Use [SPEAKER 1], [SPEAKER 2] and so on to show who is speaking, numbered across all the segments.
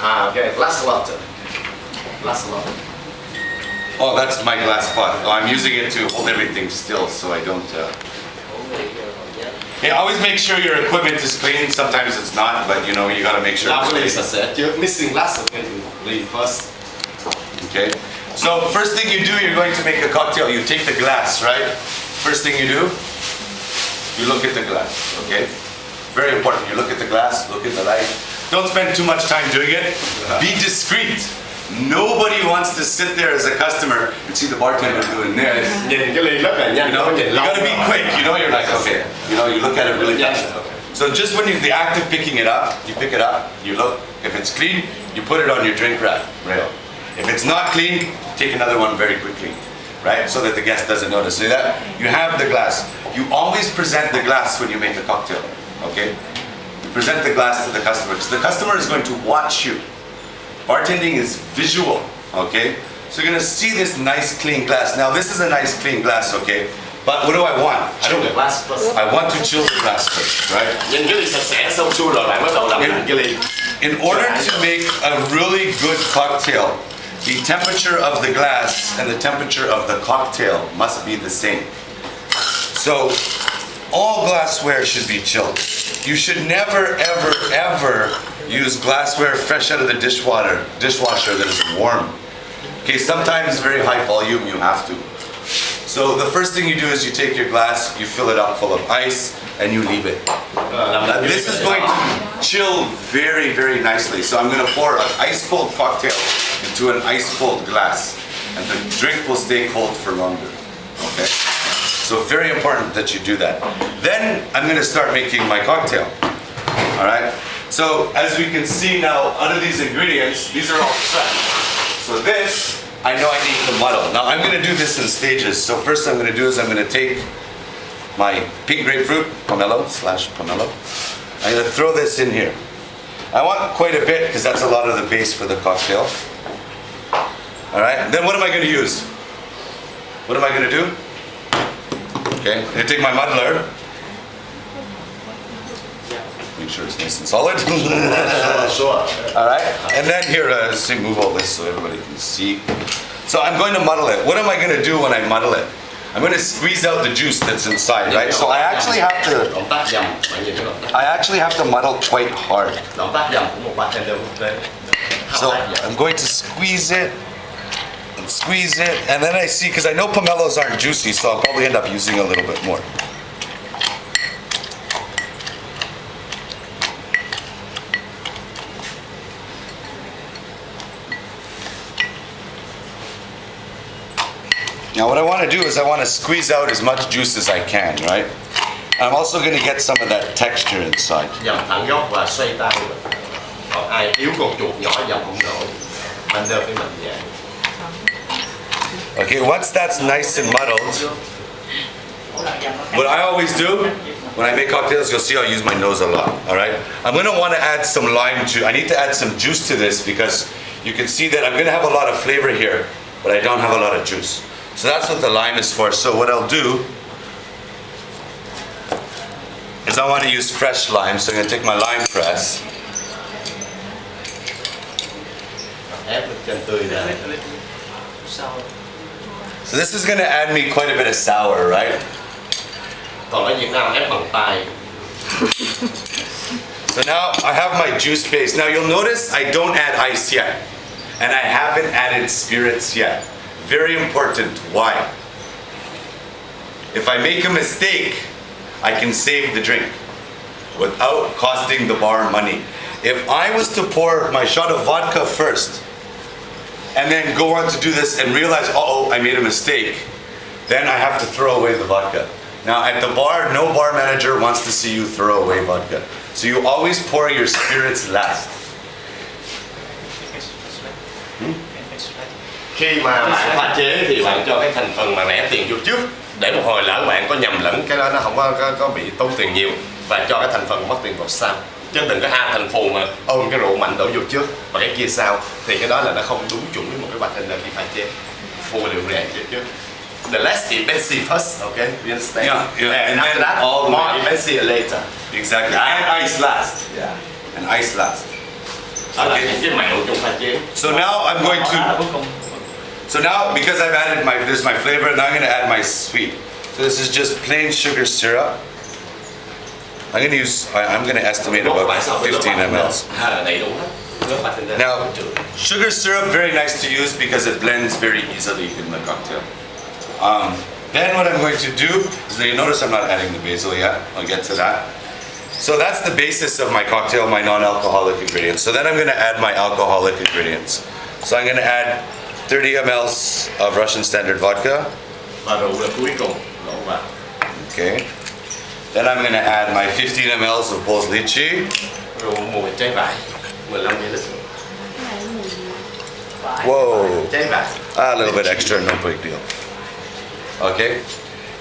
[SPEAKER 1] Okay, glass water. Glass water.
[SPEAKER 2] Oh, that's my glass pot. Oh, I'm using it to hold everything still so I don't... Hey, always make sure your equipment is clean. Sometimes it's not, but you know, you gotta make sure it's clean.
[SPEAKER 1] You're missing glass clean first.
[SPEAKER 2] Okay, so first thing you do, you're going to make a cocktail. You take the glass, right? First thing you do, you look at the glass, okay? Very important. You look at the glass, look at the light. Don't spend too much time doing it. Be discreet. Nobody wants to sit there as a customer and see the bartender doing this. You gotta be quick. You know, you're like, okay. You know, you look at it really fast. So just when you're the act of picking it up, you pick it up, you look. If it's clean, you put it on your drink rack. Right. If it's not clean, take another one very quickly, right? So that the guest doesn't notice. So that you have the glass. You always present the glass when you make a cocktail, okay? You present the glass to the customer because the customer is going to watch you. Bartending is visual, okay? So you're gonna see this nice clean glass. Now this is a nice clean glass, okay? But what do I want? I want to chill the glass first, right? In order to make a really good cocktail, the temperature of the glass and the temperature of the cocktail must be the same. So all glassware should be chilled. You should never, ever, ever use glassware fresh out of the dishwasher that is warm. Okay, sometimes very high volume, you have to. So the first thing you do is you take your glass, you fill it up full of ice, and you leave it. Now, this is going to chill very, very nicely. So I'm going to pour an ice cold cocktail into an ice cold glass, and the drink will stay cold for longer. Okay? So very important that you do that. Then I'm going to start making my cocktail. All right? So as we can see now, out of these ingredients, these are all fresh. So this, I know I need to muddle. Now I'm going to do this in stages. So first I'm going to do is I'm going to take my pink grapefruit, pomelo/pomelo. I'm going to throw this in here. I want quite a bit because that's a lot of the base for the cocktail. All right, then what am I going to use? What am I going to do? Okay, I'm going to take my muddler. Make sure it's nice and solid.
[SPEAKER 1] Sure.
[SPEAKER 2] All right, and then here, let's move all this so everybody can see. So I'm going to muddle it. What am I going to do when I muddle it? I'm going to squeeze out the juice that's inside, right? So I actually have to muddle quite hard. So I'm going to squeeze it, and then I see, because I know pomelos aren't juicy, so I'll probably end up using a little bit more. Now what I want to do is I want to squeeze out as much juice as I can, right? I'm also going to get some of that texture inside. Okay, once that's nice and muddled, what I always do when I make cocktails, you'll see I'll use my nose a lot, all right? I'm going to want to add some lime juice. I need to add some juice to this because you can see that I'm going to have a lot of flavor here, but I don't have a lot of juice. So that's what the lime is for. So what I'll do is I want to use fresh lime. So I'm going to take my lime press. So this is going to add me quite a bit of sour, right? So now I have my juice base. Now you'll notice I don't add ice yet. And I haven't added spirits yet. Very important. Why? If I make a mistake, I can save the drink without costing the bar money. If I was to pour my shot of vodka first and then go on to do this and realize, uh-oh, I made a mistake, then I have to throw away the vodka. Now at the bar, no bar manager wants to see you throw away vodka. So you always pour your spirits last.
[SPEAKER 1] Khi mà bạn pha chế thì bạn cho cái thành phần mà rẻ tiền vô trước, để một hồi lỡ bạn có nhầm lẫn cái đó nó không có bị tốn tiền nhiều, và cho cái thành phần mất tiền vào sau. Chứ đừng có thành phù mà ôm cái rượu mạnh đổ vô trước và cái kia sau, thì cái đó là nó không đúng chuẩn với một cái bartender khi pha chế. Phù rượu rẻ trước. The less expensive first, okay? You understand?
[SPEAKER 2] Yeah.
[SPEAKER 1] And after that,
[SPEAKER 2] all
[SPEAKER 1] more expensive later.
[SPEAKER 2] Exactly. And ice last.
[SPEAKER 1] Yeah.
[SPEAKER 2] And ice last.
[SPEAKER 1] Đó là những cái mẹo trong pha chế.
[SPEAKER 2] So now I'm going to.
[SPEAKER 3] Cuối cùng
[SPEAKER 2] So now, because I've added there's my flavor, now I'm gonna add my sweet. So this is just plain sugar syrup. I'm gonna estimate about 15 ml.
[SPEAKER 1] Đầy đủ hết. Nước bạch lên
[SPEAKER 2] Now, sugar syrup, very nice to use because it blends very easily in the cocktail. Then what I'm going to do is, you notice I'm not adding the basil yet. I'll get to that. So that's the basis of my cocktail, my non-alcoholic ingredients. So then I'm gonna add my alcoholic ingredients. So I'm gonna add 30 ml of Russian Standard vodka.
[SPEAKER 1] Và rượu là cuối cùng đổ vào.
[SPEAKER 2] Okay. Then I'm gonna add my 15 ml of Bols lychee.
[SPEAKER 1] Rượu mùi trái vải 15 ml.
[SPEAKER 2] Whoa.
[SPEAKER 1] Trái vải.
[SPEAKER 2] A little bit extra, no big deal. Okay.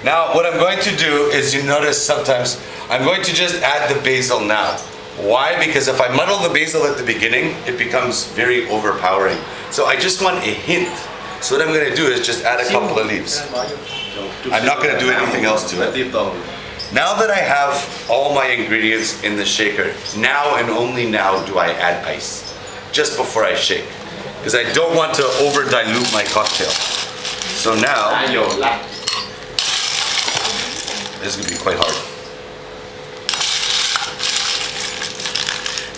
[SPEAKER 2] Now what I'm going to do is, you notice sometimes I'm going to just add the basil now. Why? Because if I muddle the basil at the beginning, it becomes very overpowering. So I just want a hint. So what I'm going to do is just add a couple of leaves. I'm not going to do anything else to it. Now that I have all my ingredients in the shaker, now and only now do I add ice. Just before I shake. Because I don't want to over dilute my cocktail. So now, this is going to be quite hard.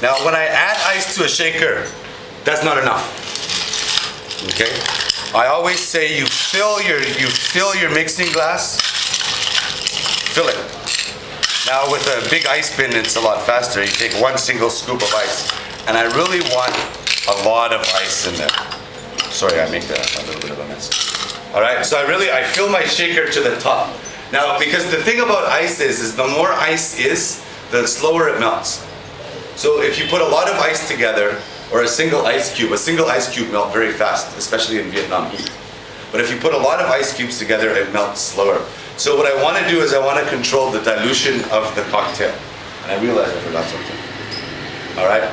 [SPEAKER 2] Now when I add ice to a shaker, that's not enough. Okay? I always say you fill your mixing glass, fill it. Now with a big ice bin, it's a lot faster. You take one single scoop of ice, and I really want a lot of ice in there. Sorry, I make a little bit of a mess. All right, so I fill my shaker to the top. Now, because the thing about ice is the more ice is, the slower it melts. So if you put a lot of ice together, or a single ice cube melts very fast, especially in Vietnam heat. But if you put a lot of ice cubes together, it melts slower. So what I want to do is I want to control the dilution of the cocktail. And I realized I forgot something. All right.